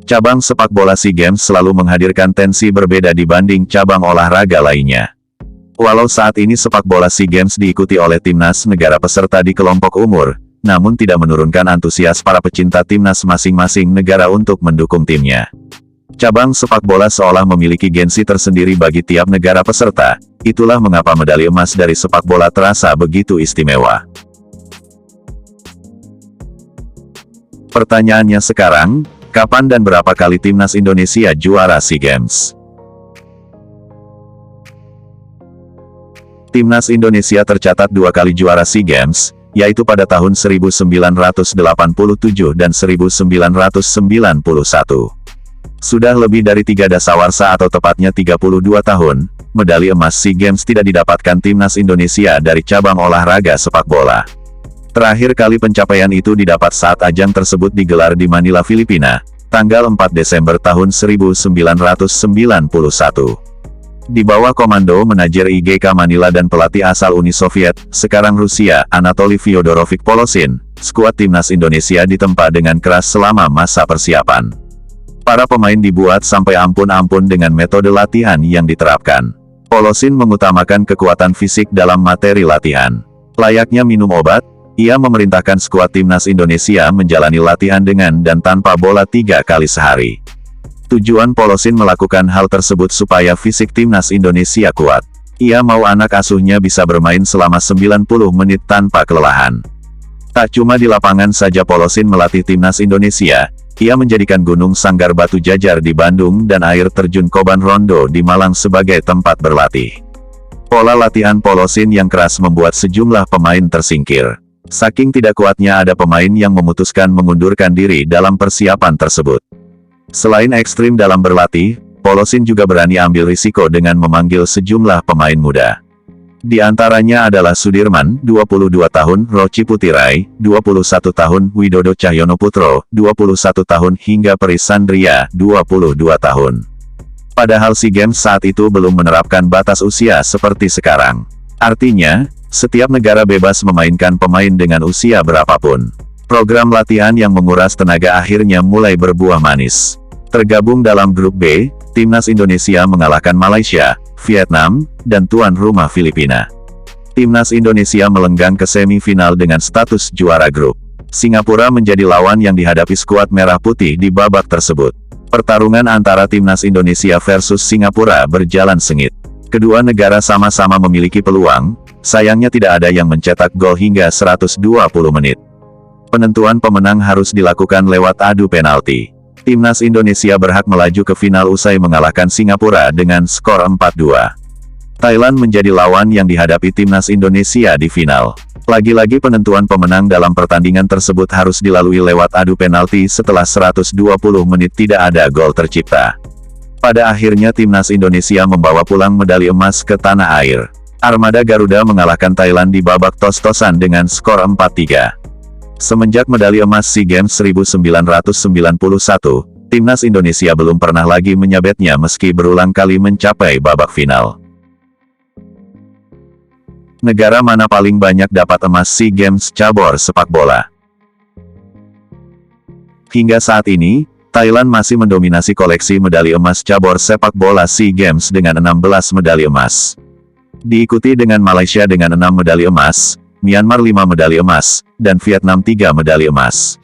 Cabang sepak bola SEA Games selalu menghadirkan tensi berbeda dibanding cabang olahraga lainnya. Walau saat ini sepak bola SEA Games diikuti oleh timnas negara peserta di kelompok umur, namun tidak menurunkan antusias para pecinta timnas masing-masing negara untuk mendukung timnya. Cabang sepak bola seolah memiliki gengsi tersendiri bagi tiap negara peserta, itulah mengapa medali emas dari sepak bola terasa begitu istimewa. Pertanyaannya sekarang, kapan dan berapa kali timnas Indonesia juara SEA Games? Timnas Indonesia tercatat 2 kali juara SEA Games, yaitu pada tahun 1987 dan 1991. Sudah lebih dari 3 dasawarsa atau tepatnya 32 tahun, medali emas SEA Games tidak didapatkan timnas Indonesia dari cabang olahraga sepak bola. Terakhir kali pencapaian itu didapat saat ajang tersebut digelar di Manila, Filipina, tanggal 4 Desember tahun 1991. Di bawah komando manajer IGK Manila dan pelatih asal Uni Soviet, sekarang Rusia, Anatoly Fyodorovic Polosin, skuad timnas Indonesia ditempa dengan keras selama masa persiapan. Para pemain dibuat sampai ampun-ampun dengan metode latihan yang diterapkan. Polosin mengutamakan kekuatan fisik dalam materi latihan. Layaknya minum obat, ia memerintahkan skuad timnas Indonesia menjalani latihan dengan dan tanpa bola 3 kali sehari. Tujuan Polosin melakukan hal tersebut supaya fisik timnas Indonesia kuat. Ia mau anak asuhnya bisa bermain selama 90 menit tanpa kelelahan. Tak cuma di lapangan saja Polosin melatih timnas Indonesia, ia menjadikan Gunung Sanggar Batu Jajar di Bandung dan air terjun Koban Rondo di Malang sebagai tempat berlatih. Pola latihan Polosin yang keras membuat sejumlah pemain tersingkir. Saking tidak kuatnya ada pemain yang memutuskan mengundurkan diri dalam persiapan tersebut. Selain ekstrim dalam berlatih, Polosin juga berani ambil risiko dengan memanggil sejumlah pemain muda. Di antaranya adalah Sudirman, 22 tahun, Roci Putirai, 21 tahun, Widodo Cahyono Putro, 21 tahun, hingga Peri Sandria, 22 tahun. Padahal SEA Games saat itu belum menerapkan batas usia seperti sekarang. Artinya, setiap negara bebas memainkan pemain dengan usia berapapun. Program latihan yang menguras tenaga akhirnya mulai berbuah manis. Tergabung dalam grup B, timnas Indonesia mengalahkan Malaysia, Vietnam, dan tuan rumah Filipina. Timnas Indonesia melenggang ke semifinal dengan status juara grup. Singapura menjadi lawan yang dihadapi skuad merah putih di babak tersebut. Pertarungan antara timnas Indonesia versus Singapura berjalan sengit. Kedua negara sama-sama memiliki peluang, sayangnya tidak ada yang mencetak gol hingga 120 menit. Penentuan pemenang harus dilakukan lewat adu penalti. Timnas Indonesia berhak melaju ke final usai mengalahkan Singapura dengan skor 4-2. Thailand menjadi lawan yang dihadapi timnas Indonesia di final. Lagi-lagi penentuan pemenang dalam pertandingan tersebut harus dilalui lewat adu penalti setelah 120 menit tidak ada gol tercipta. Pada akhirnya timnas Indonesia membawa pulang medali emas ke tanah air. Armada Garuda mengalahkan Thailand di babak tos-tosan dengan skor 4-3. Semenjak medali emas SEA Games 1991, timnas Indonesia belum pernah lagi menyabetnya meski berulang kali mencapai babak final. Negara mana paling banyak dapat emas SEA Games cabur sepak bola? Hingga saat ini, Thailand masih mendominasi koleksi medali emas cabur sepak bola SEA Games dengan 16 medali emas. Diikuti dengan Malaysia dengan 6 medali emas, Myanmar 5 medali emas, dan Vietnam 3 medali emas.